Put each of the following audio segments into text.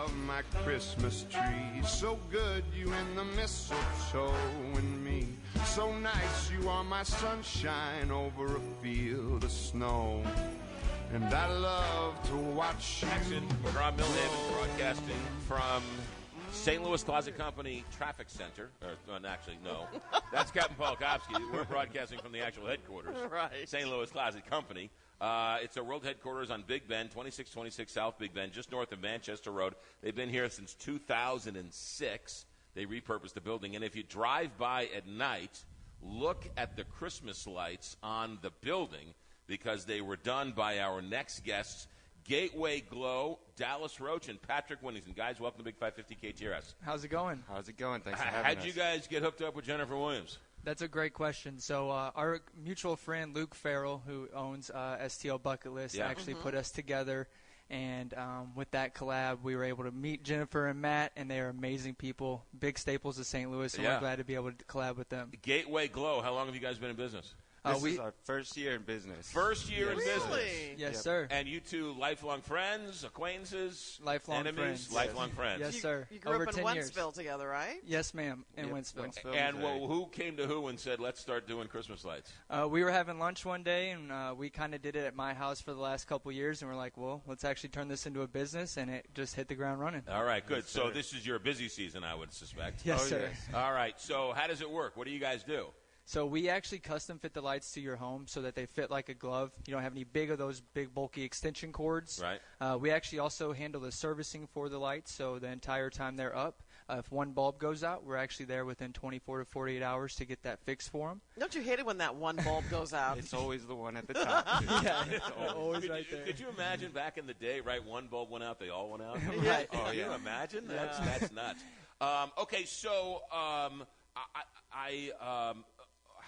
love my Christmas tree. So good, you and the mistletoe and me. So nice, you are my sunshine over a field of snow. And I love to watch you. Action. Ron Milham broadcasting from St. Louis Closet Company Traffic Center. Actually, no. That's Captain Paul Kopsky. We're broadcasting from the actual headquarters. Right. St. Louis Closet Company. It's our world headquarters on Big Bend, 2626 South Big Bend, just north of Manchester Road. They've been here since 2006. They repurposed the building. And if you drive by at night, look at the Christmas lights on the building because they were done by our next guests, Gateway Glow, Dallas Roach, and Patrick Winnington. Guys, welcome to Big 550 KTRS. How's it going? How's it going? Thanks for having us. How'd you guys get hooked up with Jennifer Williams? That's a great question. So our mutual friend, Luke Farrell, who owns STL Bucket List, actually put us together. And with that collab, we were able to meet Jennifer and Matt, and they are amazing people, big staples of St. Louis, and we're glad to be able to collab with them. Gateway Glow, how long have you guys been in business? This is our first year in business. First year in business. Yes, sir. And you two lifelong friends, acquaintances, lifelong enemies, friends. lifelong friends. Yes, sir. You grew Over up in 10 years. Wentzville together, right? Yes, ma'am, in Wentzville. And who came to who and said, let's start doing Christmas lights? We were having lunch one day, and we kind of did it at my house for the last couple of years, and we're like, well, let's actually turn this into a business, and it just hit the ground running. All right, good. Yes, so sir. this is your busy season, I would suspect. Yes, sir. Yes. All right, so how does it work? What do you guys do? So we actually custom fit the lights to your home so that they fit like a glove. You don't have any big of those big bulky extension cords. Right. We actually also handle the servicing for the lights, so the entire time they're up. If one bulb goes out, we're actually there within 24 to 48 hours to get that fixed for them. Don't you hate it when that one bulb goes out? It's always the one at the top. Yeah, always right there. Could you imagine back in the day, right, one bulb went out, they all went out? Right. Oh, can you imagine? That's nuts. Okay, so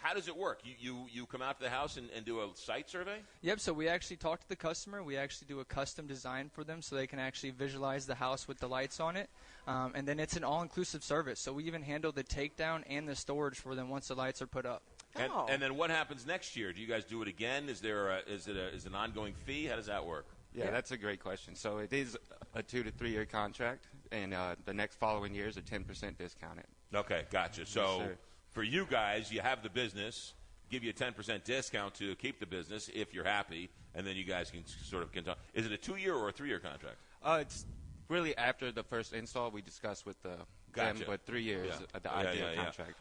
how does it work? You come out to the house and do a site survey? Yep, so we actually talk to the customer. We actually do a custom design for them so they can actually visualize the house with the lights on it. And then it's an all-inclusive service. So we even handle the takedown and the storage for them once the lights are put up. And then what happens next year? Do you guys do it again? Is it an ongoing fee? How does that work? Yeah, that's a great question. So it is a 2 to 3 year contract, and the next following years are 10% discounted. Okay, gotcha. So Yes, sir. for you guys, you have the business, give you a 10% discount to keep the business if you're happy, and then you guys can sort of continue. Is it a 2-year or a 3-year contract? It's really after the first install we discuss with them, but 3 years the ideal contract.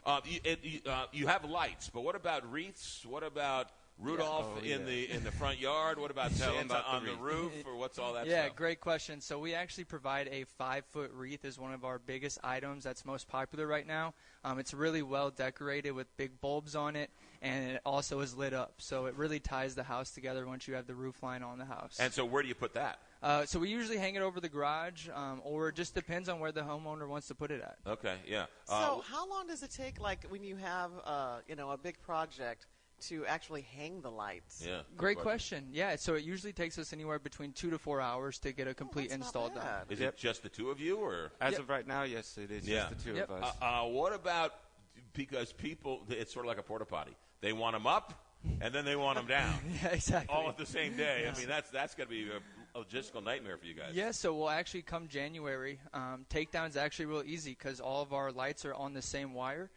You have lights, but what about wreaths? What about Rudolph in the front yard? What about Santa on the roof? Or what's all that Yeah, stuff? great question. So we actually provide a 5-foot wreath as one of our biggest items that's most popular right now. It's really well decorated with big bulbs on it, and it also is lit up. So it really ties the house together once you have the roof line on the house. And so where do you put that? So we usually hang it over the garage, or it just depends on where the homeowner wants to put it at. Okay, yeah. So how long does it take, like, when you have, a big project to actually hang the lights? Yeah. Great question. Yeah, so it usually takes us anywhere between 2 to 4 hours to get a complete install done. Is it just the two of you, or As of right now, yes, it is just the two of us. what about, because people, it's sort of like a porta potty. They want them up, and then they want them down. Yeah, exactly. All at the same day. Yes. I mean, that's going to be a logistical nightmare for you guys. Yeah, so we'll actually come January. Takedown's actually real easy because all of our lights are on the same wire.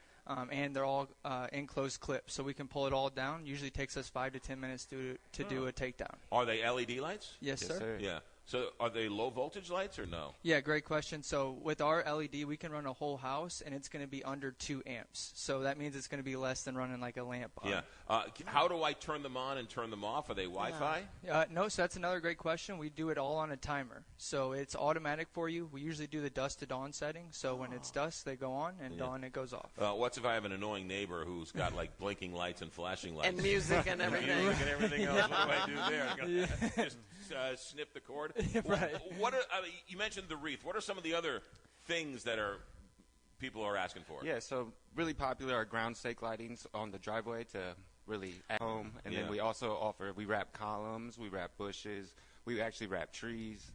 And they're all enclosed clips, so we can pull it all down. Usually takes us 5 to 10 minutes to do a takedown. Are they LED lights? Yes, sir. Yeah. So are they low voltage lights or no? Yeah, great question. So with our LED, we can run a whole house, and it's going to be under 2 amps. So that means it's going to be less than running like a lamp on. Yeah. How do I turn them on and turn them off? Are they Wi-Fi? No, so that's another great question. We do it all on a timer. So it's automatic for you. We usually do the dusk to dawn setting. So when it's dusk, they go on, and dawn, it goes off. What's if I have an annoying neighbor who's got like blinking lights and flashing lights? And music and everything. Music and everything else. What do I do there? Just snip the cord? Right. You mentioned the wreath. What are some of the other things that people are asking for? Yeah, so really popular are ground stake lightings on the driveway to really at home. And then we also we wrap columns, we wrap bushes, we actually wrap trees.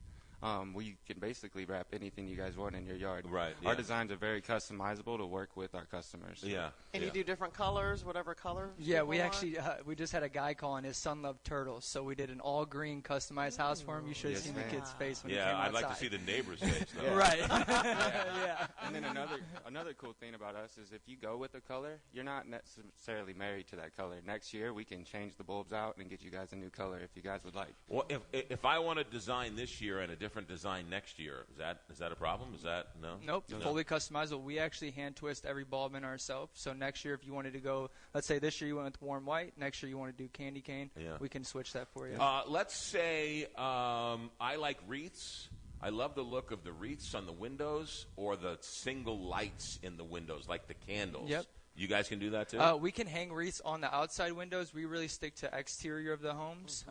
we can basically wrap anything you guys want in your yard. Right. Our designs are very customizable to work with our customers. Yeah. And you do different colors, whatever color? Yeah, we people actually we just had a guy calling his son loved turtles, so we did an all green customized house for him. You should have Yes, seen ma'am. the kid's face when he came Yeah, outside. I'd like to see the neighbor's face, though. Yeah. Right. Yeah. And then another cool thing about us is if you go with a color, you're not necessarily married to that color. Next year, we can change the bulbs out and get you guys a new color if you guys would like. Well, if I want to design this year and a different design next year, is that a problem? Is that no? Nope, No. fully customizable. We actually hand twist every bulb in ourselves. So next year, if you wanted to go, let's say this year you went with warm white, next year you want to do candy cane, we can switch that for you. Let's say I like wreaths. I love the look of the wreaths on the windows or the single lights in the windows, like the candles. Yep. You guys can do that too? We can hang wreaths on the outside windows. We really stick to exterior of the homes.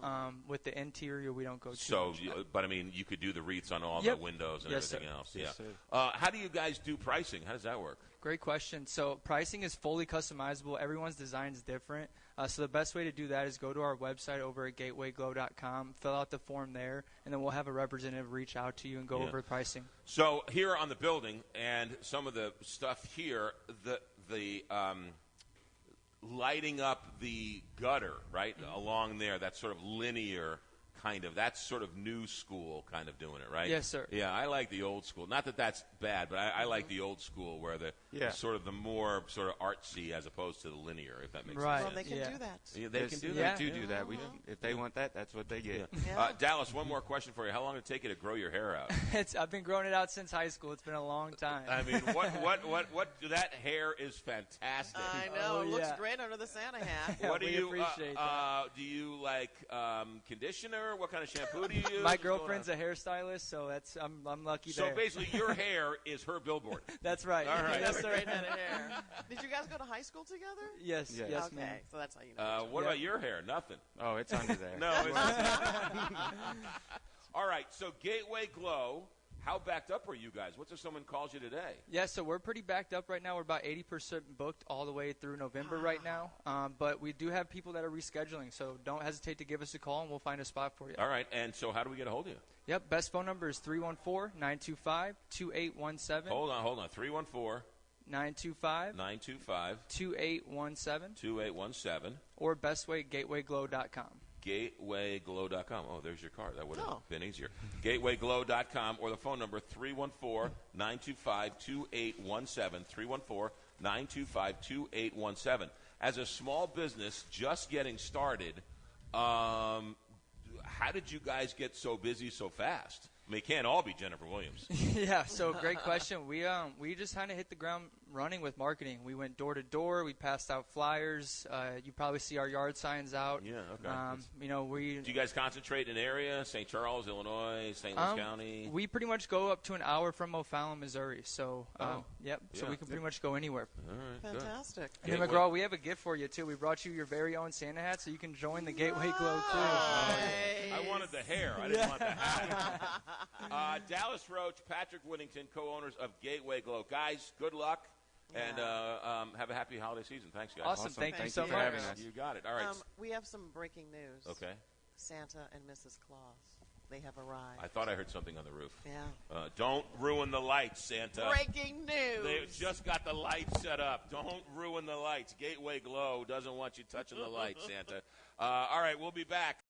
With the interior, we don't go too much. But I mean, you could do the wreaths on all Yep. the windows and Yes, everything sir. else. Yes, Yeah. sir. How do you guys do pricing? How does that work? Great question. So pricing is fully customizable. Everyone's design is different. So the best way to do that is go to our website over at gatewayglow.com, fill out the form there, and then we'll have a representative reach out to you and go over pricing. So here on the building and some of the stuff here, the lighting up the gutter, right, along there, that sort of linear kind of, that's sort of new school kind of doing it, right? Yes, sir. Yeah, I like the old school. Not that that's bad, but I like the old school where the sort of the more sort of artsy as opposed to the linear, if that makes Right. sense. Well, they can do that. Yeah, they can do They that. do that. If they want that, that's what they get. Yeah. Dallas, one more question for you. How long did it take you to grow your hair out? I've been growing it out since high school. It's been a long time. I mean, what? That hair is fantastic. I know. It looks yeah. great under the Santa hat. What do we you appreciate that. do? You like conditioner? What kind of shampoo do you use? My girlfriend's a hairstylist, so I'm lucky So there. basically, your hair is her billboard. That's right. All right. That's a great head of hair. Did you guys go to high school together? Yes, Yes. yes, Okay, ma'am. so that's how you know. What about your hair? Nothing. Oh, it's under there. No. It's All right. So Gateway Glow. How backed up are you guys? What's if someone calls you today? Yeah, so we're pretty backed up right now. We're about 80% booked all the way through November right now. But we do have people that are rescheduling, so don't hesitate to give us a call, and we'll find a spot for you. All right. And so how do we get a hold of you? Yep, best phone number is 314-925-2817. Hold on. 314 925 925 2817 2817. or bestway@gatewayglow.com. Gatewayglow.com. Oh, there's your card. That would have been easier. Gatewayglow.com or the phone number 314-925-2817. 314-925-2817. As a small business just getting started, how did you guys get so busy so fast? I mean, it can't all be Jennifer Williams. Yeah, so great question. We just kind of hit the ground running with marketing. We went door to door. We passed out flyers. You probably see our yard signs out. Yeah, okay. Do you guys concentrate in an area? St. Charles, Illinois, St. Louis County? We pretty much go up to an hour from O'Fallon, Missouri. So, so we can pretty much go anywhere. All right, Fantastic. And then, McGraw, we have a gift for you, too. We brought you your very own Santa hat, so you can join the Gateway Glow crew. I wanted the hair. I didn't want the hat. Dallas Roach, Patrick Whittington, co-owners of Gateway Glow. Guys, good luck, and have a happy holiday season. Thanks, guys. Awesome. Thank you so for much. having us. You got it. All right. We have some breaking news. Okay. Santa and Mrs. Claus, they have arrived. I thought I heard something on the roof. Yeah. Don't ruin the lights, Santa. Breaking news. They just got the lights set up. Don't ruin the lights. Gateway Glow doesn't want you touching the lights, Santa. All right, we'll be back.